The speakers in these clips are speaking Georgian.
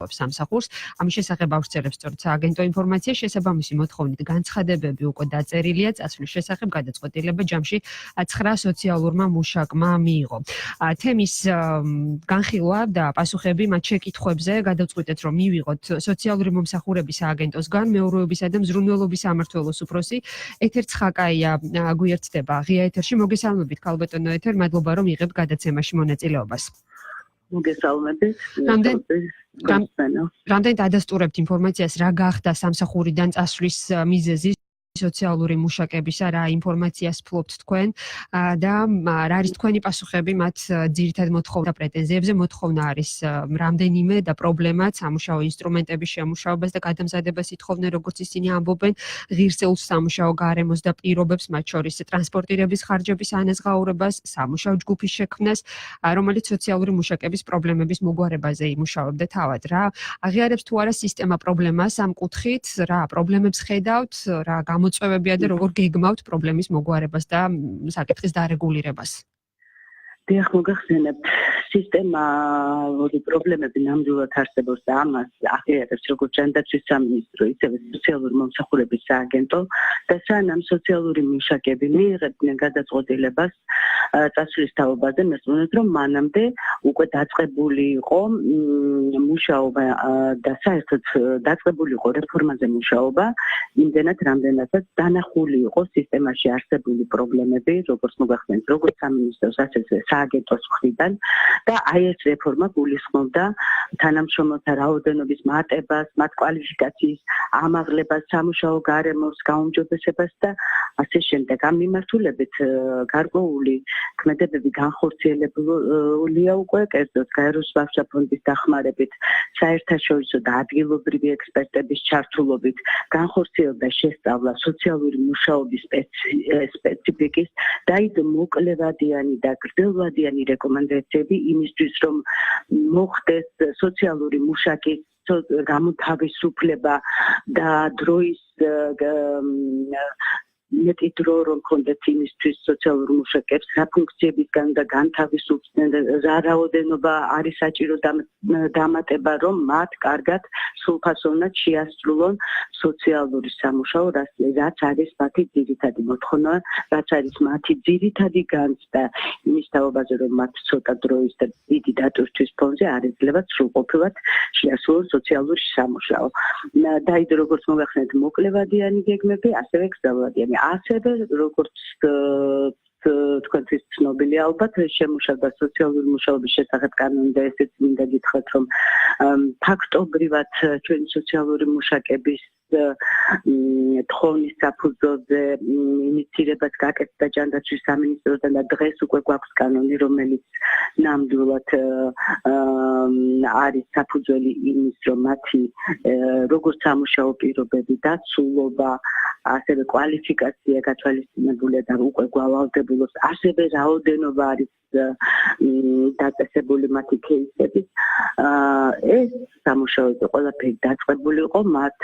სამსახურს. ამის შესახებ აუჩერებს სწორედ სააგენტო ინფორმაცია, შესაბამისი მოთხოვნით განცხადებები უკვე დაწერილია წასვლის შესახებ, გადაწყვეტილება ჯამში 9 სოციალურმა მუშაკმა მიიღო. თემის განხილვა და პასუხები მათ შეკითხვებზე გადავწყვიტეთ, რომ მივიღოთ სოციალური მომსახურების სააგენტოსგან მეურვეობისა და მზრუნველობის სამმართველოს უფროსი ეთერ ცხაკაია გვიერთდება ღია ეთერში. მოგესალმებით, ქალბატონო ეთერ, მადლობა რომ იღებთ გადაცემაში მონაწილეობას. მოგესალმებით. რამდენად ადასტურებთ ინფორმაციას, რა გახდა სამსახურიდან წასვლის მიზეზი სოციალური მუშაკებისა, რა ინფორმაციას ფლობთ თქვენ და რა არის თქვენი პასუხები მათ ძირითად მოთხოვნა პრეტენზიებზე? მოთხოვნა არის რამდენიმე და პრობლემაც სამუშაო ინსტრუმენტების შემუშავებას და გადამზადებას ითხოვდნენ, როგორც ისინი ამბობენ, ღირსეულს სამუშაო გარემოს და პირობებს, მათ შორის ტრანსპორტირების ხარჯების ანაზღაურებას, სამუშაო ჯგუფის შექმნას, რომელიც სოციალური მუშაკების პრობლემების მოგვარებაზე იმუშავებდა თავად. რა აღიარებს თუ არა სისტემა პრობლემას ამ კუთხით, რა პრობლემებს ხედავთ, რა მოწვევებია და როგორ გეგმავთ პრობლემის მოგვარებას და საკითხის დარეგულირებას? დიახ, მოგახსენებთ, სისტემური პრობლემები ნამდვილად არსებობს და ამას აღიარებს როგორც ჯანდაცვის სამინისტრო, ისევე სოციალური მომსახურების სააგენტო და სანამ სოციალური მუშაკები მიიღებდნენ გადაწყვეტილებას წასვლის თაობაზე, მესმოვნეთ, რომ მანამდე უკვე დაწყებული იყო მუშაობა და საერთოდ დაწყებული იყო რეფორმაზე მუშაობა, იმდენად რამდენადაც დანახული იყო სისტემაში არსებული პრობლემები, როგორც მოგახსენებთ, როგორც სამინისტროს, ასევე სააგენტოს მხრიდან და აი ეს რეფორმა გულისხმობდა თანამშრომელთა რაოდენობის მატებას, მათ კვალიფიკაციის ამაღლებას, სამუშაო გარემოს გაუმჯობესებას და ასე შემდეგ. ამ მიმართულებით გარკვეული ქმედებები განხორციელებულია უკვე, კერძოდ გაეროს ბავშთა ფონდის დახმარებით, საერთაშორისო და ადგილობრივი ექსპერტების ჩართულობით განხორციელდა შესწავლა სოციალური მუშაობის სპეციფიკის და ის მოკლევადიანი და გრძელვადიანი რეკომენდაციები იმისთვის, რომ მოხდეს სოციალური მუშაკის გამოთავისუფლება და დროის მეტი დრო რომ კონდეთ იმისთვის სოციალურ მუშაკებს რა ფუნქციებისგან და განთავისუფლდნენ, რა რაოდენობა არის საჭირო დამატება, რომ მათ კარგად სრულფასოვნად შეასრულონ სოციალური სამუშაო, რაც არის მათი ძირითადი მოთხოვნა, რაც არის მათი ძირითადი განცდა იმის თაობაზე, რომ მათ ცოტა დროის და დიდი დატვირთვის ფონზე არ ეძლებათ სრულყოფილად შეასრულონ სოციალური სამუშაო. და ის როგორც მოგახსენეთ, მოკლევადიანი გეგმები, ასევე გრძელვადიანი. ასევე როგორც თქვენთვის ცნობილი ალბათ შემუშავდა სოციალური მუშაობის შესახებ კანონი და ესეც მინდა გითხრათ, რომ ფაქტობრივად ჩვენი სოციალური მუშაკების თხოვნის საფუძველზე ინიცირებას გაკეთდა ჯანდაცვის სამინისტროსთან და დღეს უკვე გვაქვს კანონი, რომელიც ნამდვილად არის საფუძველი იმის, რომ მათი როგორც სამუშაო პირობები, დაცულობა, ასევე კვალიფიკაცია გათვალისწინებულია და უკვე გვალავდებულობს, ასევე რაოდენობა არის დაწესებული მათი кейსების. ეს სამუშაოზე ყველაფერი დაწყებული იყო მათ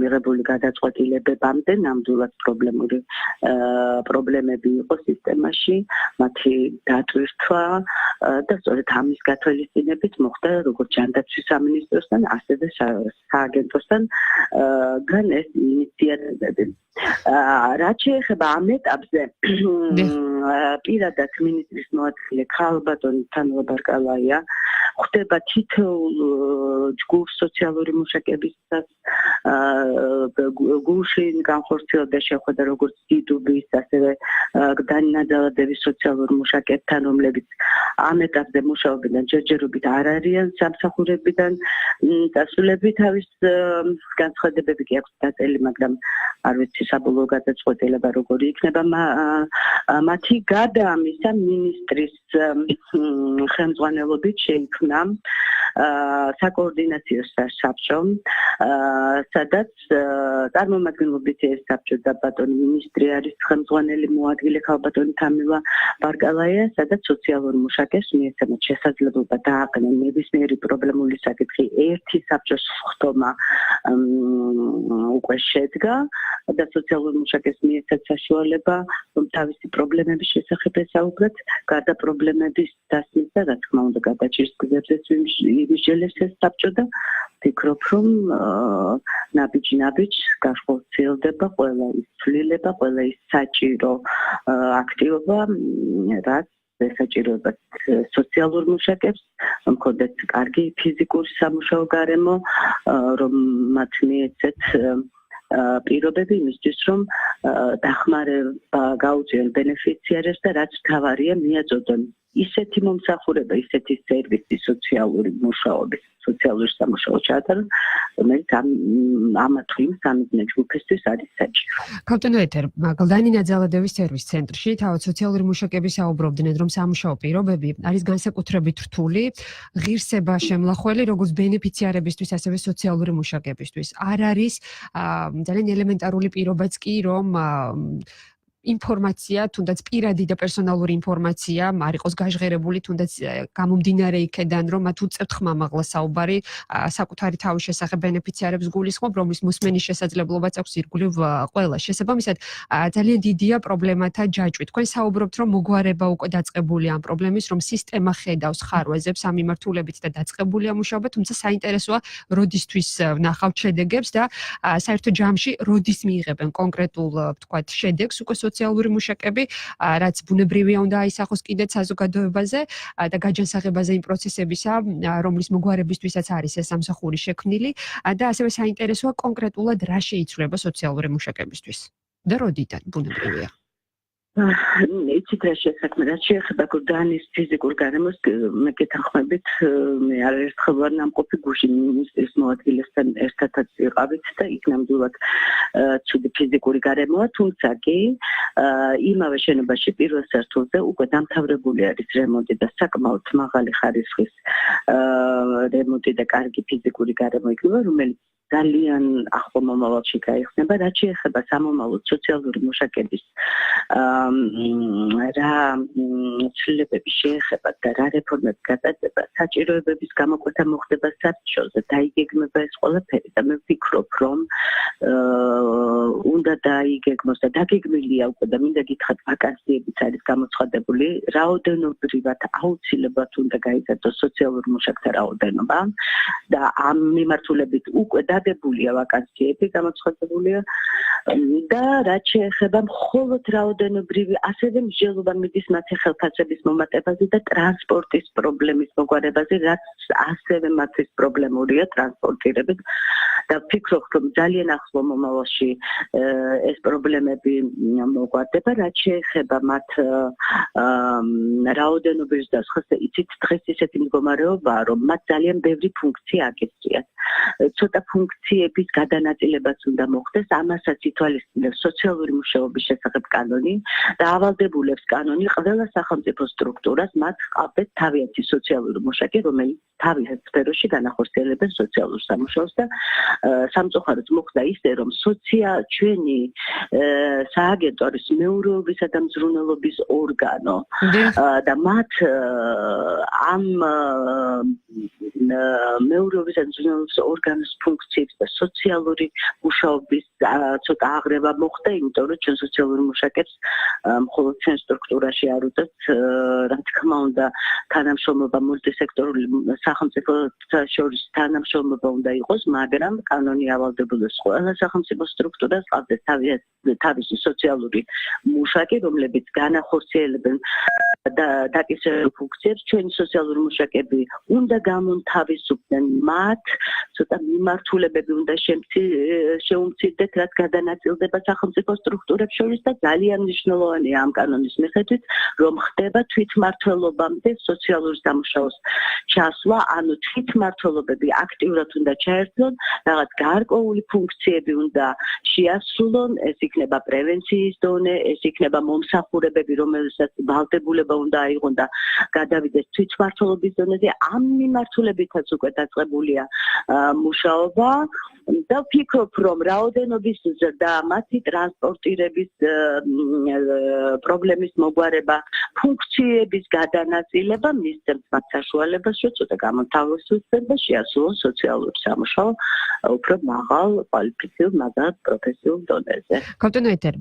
მიღებული გადაწყვეტილებებამდე, ნამდვილად პრობლემები იყო სისტემაში, მათი დატვირთვა და სწორედ ამის გათვალისწინებით მოხდა როგორც ჯანდაცვის სამინისტროსთან, ასევე სააგენტოსთან გან ეს ინიციატივები. რაც შეეხება ამ ეტაპზე პირადად მინისტრის მოადგილე ქალბატონი თანაბარკალაია ხვდება თითოეულ ჯგუფს სოციალური მუშაკებისას გულში განხორციელდა შეხვედრა როგორც დიდუბის, ასევე განანადგურების სოციალურ მუშაკებთან, რომლებიც ამ ეტაპზე მუშაობიდან ჯერჯერობით არ არიან სამსახურებიდან დასრულები თავის განცხადებები კი აქვს დაწელი, მაგრამ არ ვიცი საბოლოო გადაწყვეტილება როგორი იქნება მათი გადაამისა მინისტრის ხელმძღვანელობით შეიქმნა საკოორდინაციო საბჭო, სადაც წარმომადგენლობით ეს საბჭო და ბატონი მინისტრი არის ხელმძღვანელი მოადგილე ქალბატონი თამილა ბარკალაია, სადაც სოციალური მუშაკებს მიეცემათ შესაძლებლობა დააყენონ ნებისმიერი პრობლემული საკითხი ერთი საბჭოს ხდომა უკვე შედგა და სოციალური მუშაკებს მიეცათ საშუალება რომ თავისი პრობლემების შესახებ ესაუბროთ, გარდა პრობლემების დასმის და რა თქმა უნდა გადაჭრის გზებზეც იმისჯელებს ეს საბჭო და ვფიქრობ რომ ნაბიჯ გახორციელდება ყველა ის ცვლილება, ყველა ის საჭირო აქტივობა, რაც ესაჭიროება სოციალურ მუშაკებს, რომ ქონდეთ კარგი ფიზიკური სამუშაო გარემო, რომ მათ მიეცეთ პირობები იმისთვის, რომ დახმარება გაუწიონ ბენეფიციარებს და რაც მთავარია მიაწოდონ ისეთი მომსახურება, ისეთი სერვისი სოციალური მუშაობის, სოციალური სამუშაო ჩაატარონ, რომელიც ამა თუ იმ სამიზნე ჯგუფისთვის არის საჭირო. ქალბატონო ეთერ, გლდანი ნაძალადევის სერვის ცენტრში თავად სოციალური მუშაკები საუბრობდნენ, რომ სამუშაო პირობები არის განსაკუთრებით რთული, ღირსება შემლახველი როგორც ბენეფიციარებისთვის, ასევე სოციალური მუშაკებისთვის. არ არის ძალიან ელემენტარული პირობაც კი, რომ ინფორმაცია, თუნდაც პირადი და პერსონალური ინფორმაცია არ იყოს გაჟღერებული, თუნდაც გამომდინარე იქედან, რომ მათ უწევთ ხმამაღლა საუბარი საკუთარი თავის შესახებ ბენეფიციარებს გულისხმობ, რომლის მოსმენის შესაძლებლობაც აქვს ირგვლივ ყველა. შესაბამისად, ძალიან დიდია პრობლემათა ჯაჭვი. თქვენ საუბრობთ, რომ მოგვარება უკვე დაწყებულია ამ პრობლემის, რომ სისტემა ხედავს ხარვეზებს ამ მიმართულებით და დაწყებულია მუშაობა, თუმცა საინტერესოა, როდისთვის ვნახავთ შედეგებს და საერთო ჯამში როდის მიიღებენ კონკრეტულ, ვთქვათ, შედეგს უკვე სოციალური მუშაკები, რაც ბუნებრივია უნდა აისახოს კიდეც საზოგადოებაზე და გაჯანსაღებაზე იმ პროცესებისა, რომლის მოგვარებისთვისაც არის ეს სამსახური შექმნილი და ასევე საინტერესოა კონკრეტულად რა შეიცვლება სოციალური მუშაკებისთვის და როდიდან ბუნებრივია. იცით რა შესაქმე, რაც შეეხება გლდანის ფიზიკურ გარემოს, მე გეთანხმებით, მე არაერთხელ ვარ ნამყოფი გუშინ მინისტრის მოადგილესთან ერთადაც ვიყავით და იქ ნამდვილად ცუდი ფიზიკური გარემოა, თუმცა კი იმავე შენობაში პირველ სართულზე უკვე დამთავრებული არის რემონტი და საკმაოდ მაღალი ხარისხის რემონტი და კარგი ფიზიკური გარემო იქნება, რომელიც ძალიან ახლო მომავალში გაიხსნება, რაც შეეხება სამომავლოდ სოციალური მუშაკების რა ცვლილებები შეეხება და რა რეფორმები გატარდება, საჭიროებების გამოკვეთა მოხდება საბჭოზე, დაიგეგმება ეს ყველაფერი და მე ვფიქრობ, რომ უნდა დაიგეგმოს და დაგეგმილია უკვე და მინდა გითხრათ, ვაკანსიებიც არის გამოცხადებული, რაოდენობრივად აუცილებლად უნდა გაიზარდოს სოციალურ მუშაკთა რაოდენობა და ამ მიმართულებით უკვე დადებულია ვაკანსიები, გამოცხადებულია და რაც შეეხება მხოლოდ რაოდენობრივი, ასევე მსჯელობა მიდის მათი ხელფასების მომატებაზე და ტრანსპორტის პრობლემის მოგვარებაზე, რაც ასევე მათთვის პრობლემურია ტრანსპორტირებით და ვფიქრობ, რომ ძალიან ახლო მომავალში ეს პრობლემები მოგვარდება, რაც შეეხება მათ რაოდენობებს და სხვა, იცით დღეს ისეთი მდგომარეობაა, რომ მათ ძალიან ბევრი ფუნქცია აკისრიათ. ცოტა ფუნქციების გადანაწილებაც უნდა მოხდეს, ამასაც ითვალისწინებს სოციალური მუშაობის შესახებ კანონი და ავალდებულებს კანონი ყველა სახელმწიფო სტრუქტურას, მათ ჰყავდეთ თავიანთი სოციალური მუშაკი, რომელიც თავის სფეროში განახორციელებენ სოციალურ სამუშაოს და სამწუხაროდ მოხდა ისე, რომ ჩვენი სააგენტო არის მეურვეობისა და მზრუნველობის ორგანო და მათ ამ მეურვეობისა და მზრუნველობის ორგანოს ფუნქციებს და სოციალური მუშაობის ცოტა აღრევა მოხდა, იმიტომ რომ ჩვენ სოციალური მუშაკებს მხოლოდ ჩვენ სტრუქტურაში არ უწევთ, რა თქმა უნდა, თანამშრომლობა მულტისექტორული სახელმწიფოთა შორის თანამშრომლობა უნდა იყოს, მაგრამ კანონი ავალდებულებს ყველა სახელმწიფო სტრუქტურას ყავდეს თავისი სოციალური მუშაკი, რომლებიც განახორციელებენ დაკისრებულ ფუნქციებს. ჩვენი სოციალური მუშაკები უნდა გამონთავისუფლონ იცოდნენ მათ ცოტა მიმართულებები უნდა შეუმცირდეთ რაც გადანაწილდება სახელმწიფო სტრუქტურებს შორის და ძალიან მნიშვნელოვანია ამ კანონის მიხედვით რომ ხდება თვითმმართველობამდე სოციალური სამუშაოს ჩასვლა ანუ თვითმმართველობები აქტიურად უნდა ჩაერთონ რაღაც გარკვეული ფუნქციები უნდა შეასრულონ ეს იქნება პრევენციის დონე ეს იქნება მომსახურებები რომელსაც ვალდებულება უნდა აიღონ და გადავიდეს თვითმმართველობის დონეზე ამ მიმართულებითაც უკვე დაწყებულია მუშაობა და ვფიქრობ რომ რაოდენობის ზრდა მათი ტრანსპორტირების პრობლემის მოგვარება ფუნქციების გადანაწილება მისცემს მათ საშუალებას რომ ცოტა გამოთავისუფლდნენ და შეასრულონ სოციალური სამუშაო უფრო მაღალ კვალიფიციურ მაგალ პროფესიულ დონეზე. Ქალბატონო ეთერ,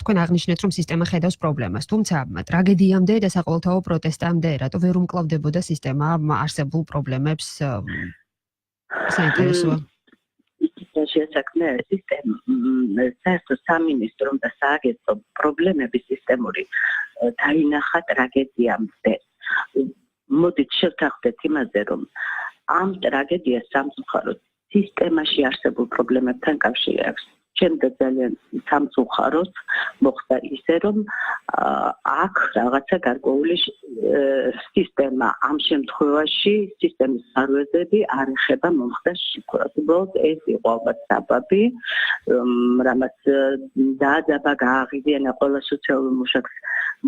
თქვენ აღნიშნეთ რომ სისტემა ხედავს პრობლემას, თუმცა ტრაგედიამდე და საყოველთაო პროტესტამდე რატო ვერ უმკლავდებოდა სისტემა არსებულ პრობლემებს საინტერესოა. შეასაკმე საერთო სამინისტრომ და სააგენტო პრობლემების სისტემური დაინახა ტრაგედიამდე. მოდით შევთანხმდეთ იმაზე, რომ ამ ტრაგედიას სამწუხაროდ სისტემაში არსებულ პრობლემებთან კავშირი აქვს. Ჩემდა ძალიან სამწუხაროდ მოხდა ისე, რომ აქ რაღაცა გარკვეული სისტემა ამ შემთხვევაში სისტემის სარვეზები არ ეხება მომხდა შეკვრას. უბრალოდ ეს იყო ალბათ საბაბი, რამაც დააძაბა გააღიზიანა ყველა სოციალურ მუშაკს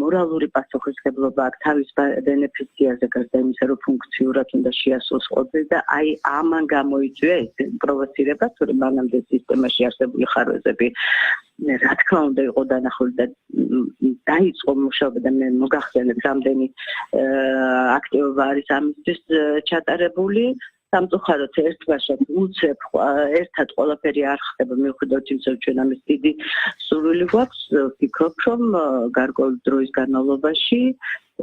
მორალური პასუხისმგებლობა აქვს თავის ბენეფიციარზე გარდა იმისა, რომ ფუნქციურად უნდა შეასრულოს ყოველდღე და აი ამან გამოიწვია ეს პროვოცირება, თუ მანამდე სისტემაში არსებული ხარვეზები რა თქმა უნდა იყო დანახული და დაიწყო მუშაობა და მე მოგახსენებ რამდენი აქტივობა არის ამისთვის ჩატარებული. სამწუხაროდ ერთბაშად უცებ ერთად ყველაფერი არ ხდება მიუხედავად იმისა რომ ჩვენ ამის დიდი სურვილი გვაქვს ვფიქრობ რომ გარკვეული დროის განმავლობაში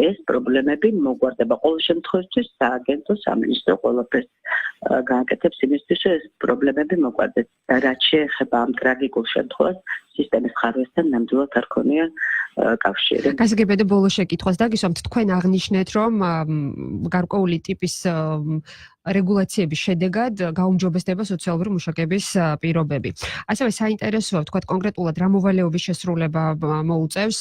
ეს პრობლემები მოგვარდება ყოველ შემთხვევაში სააგენტო სამინისტრო ყველაფერს გააკეთებს იმისთვის რომ ეს პრობლემები მოგვარდეს და რაც შეეხება ამ ტრაგიკულ შემთხვევას სისტემის ხარვესთან ნამდვილად არ ქონია კავშირი. გასაგებია ბოლო შეკითხვას დაგისვამთ თქვენ აღნიშნეთ რომ გარკვეული ტიპის რეგულაციების შედეგად გაუმჯობესდება სოციალური მუშაკების პირობები. ასევე საინტერესოა თქვა კონკრეტულად რა მოვალეობის შესრულება მოუწევს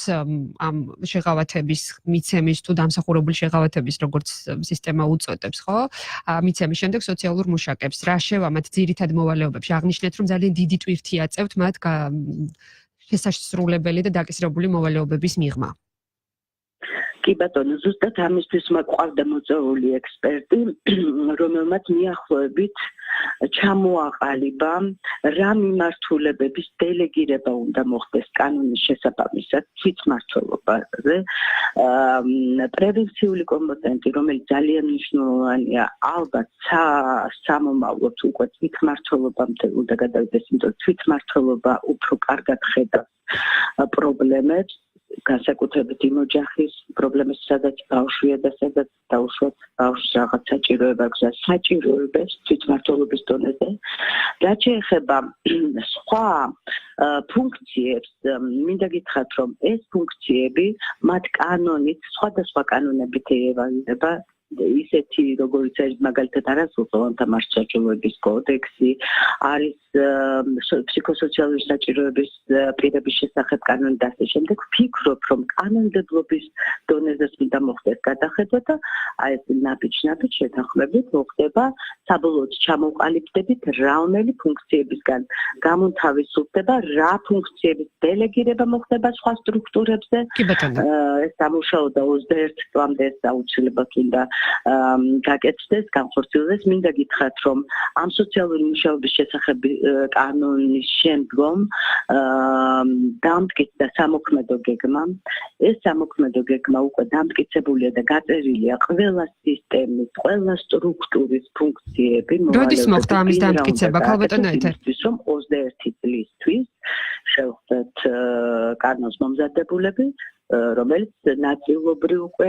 ამ შეღავათების მიცემის თუ დამსახურებული შეღავათების როგორც სისტემა უწოდებს, ხო? მიცემის შემდეგ სოციალურ მუშაკებს. რა შევა მათ ძირითად მოვალეობებში? აღნიშნეთ რომ ძალიან დიდი ტვირთი აწევთ მათ შესასრულებელი და დაკისრებული მოვალეობების მიღმა. კი ბატონო, ზუსტად ამისთვის მაყავდა მოწვეული ექსპერტი, რომელმაც მიახლოებით ჩამოაყალიბა რა მიმართულებების დელეგირება უნდა მოხდეს კანონის შესაბამისად თვითმმართველობაზე. პრევენციული კომპონენტი, რომელიც ძალიან მნიშვნელოვანია, ალბათ სამომავლოდ უკვე თვითმმართველობამდე უნდა გადავიდეს, იმიტომ რომ თვითმმართველობა უფრო კარგად ხედავს პრობლემებს. განსაკუთრებით იმ ოჯახის პრობლემის, სადაც ბავშვია და სადაც დაუშვათ ბავშვს რაღაც საჭიროება აქვს, საჭიროებებს თვითმმართველობის დონეზე. რაც შეეხება სხვა ფუნქციებს, მინდა გითხრათ, რომ ეს ფუნქციები მათ კანონით, სხვადასხვა კანონებით ევალება ისეთი როგორიც არის მაგალითად არასოციალურთა მარცხაჭროების კოდექსი არის ფსიქოსოციალური საჭიროების პირების შესახებ კანონი და ასე შემდეგ ვფიქრობ რომ კანონმდებლობის დონეზე უნდა მოხდეს გადახედვა და აი ეს ნაბიჯ შეთანხმებით მოხდება საბოლოოდ ჩამოყალიბდებით რაუნელი ფუნქციებისგან გამოთავისუფლდება რა ფუნქციების დელეგირება მოხდება სხვა სტრუქტურებზე ეს სამუშაო და 21 წლამდე აუცილებლად უნდა გაკეთდეს, განხორციელდეს. მინდა გითხრათ, რომ ამ სოციალური მუშაობის შესახებ კანონის შემდგომ დამტკიცდა სამოქმედო გეგმა. ეს სამოქმედო გეგმა უკვე დამტკიცებულია და გაწერილია ყველა სისტემის, ყველა სტრუქტურის ფუნქციები. როდის მოხდა ამის დამტკიცება, ქალბატონო ეთერ? რომ 21 წლისთვის შევხვდეთ კანონის მომზადებულები. რომელიც ნაწილობრივ უკვე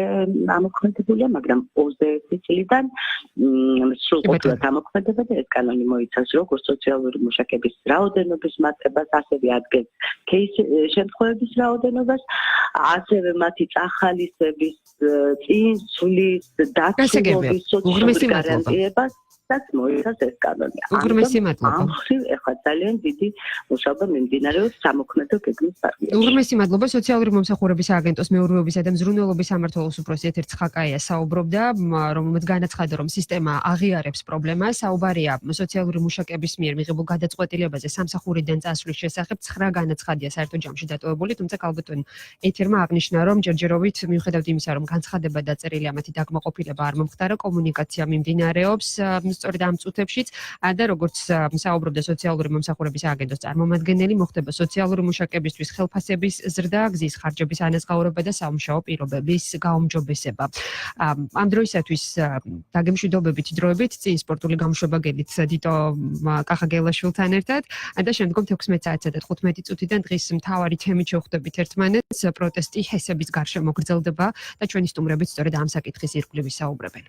ამოქმედებულია, მაგრამ 21 წლიდან სრულყოფილად ამოქმედება და ეს კანონი მოიცავს როგორც სოციალური მუშაკების რაოდენობის მატებას, ასევე ადგენს кейს შემთხვევების რაოდენობას, ასევე მათი წახალისების, წინსვლის, დაცულობის სოციალური გარანტიებას. რომელსაც მოიცავს ეს კანონი. უღრმესი მადლობა. ამხრივ ეხლა ძალიან დიდი მუშაობა მიმდინარეობს სამოქმედო გეგმის პარტიაში. უღრმესი მადლობა სოციალური მომსახურების სააგენტოს მეურვეობისა და მზრუნველობის სამმართველოს უფროსი ეთერ ცხაკაია საუბრობდა, რომელმაც განაცხადა, რომ სისტემა აღიარებს პრობლემას. საუბარია სოციალური მუშაკების მიერ მიღებულ გადაწყვეტილებაზე სამსახურიდან წასვლის შესახებ 9 განაცხადია საერთო ჯამში დატოვებული, თუმცა კალბატონ ეთერმა აღნიშნა, რომ ჯერჯერობით მიუხედავად იმისა, რომ განცხადება დაწერილი ამათი დაკმაყოფილება არ მომხდარა, კომუნიკაცია მიმდინარეობს სწორედ ამ წუთებშიც და როგორც საუბრობდა სოციალური მომსახურების სააგენტოს წარმომადგენელი, მოხდება სოციალური მუშაკებისთვის ხელფასების ზრდა, გზის ხარჯების ანაზღაურება და სამუშაო პირობების გაუმჯობესება. ამ დროისათვის დაგემშვიდობებით დროებით წინ სპორტული გამოშვება გედით დიტო კახაგელაშვილთან ერთად და შემდგომ 16 საათსა და 15 წუთიდან დღის მთავარი თემით შევხვდებით ერთმანეთს პროტესტი ჰესების გარშემო გრძელდება და ჩვენი სტუმრებით სწორედ ამ საკითხის ირგვლივ ვისაუბრებენ.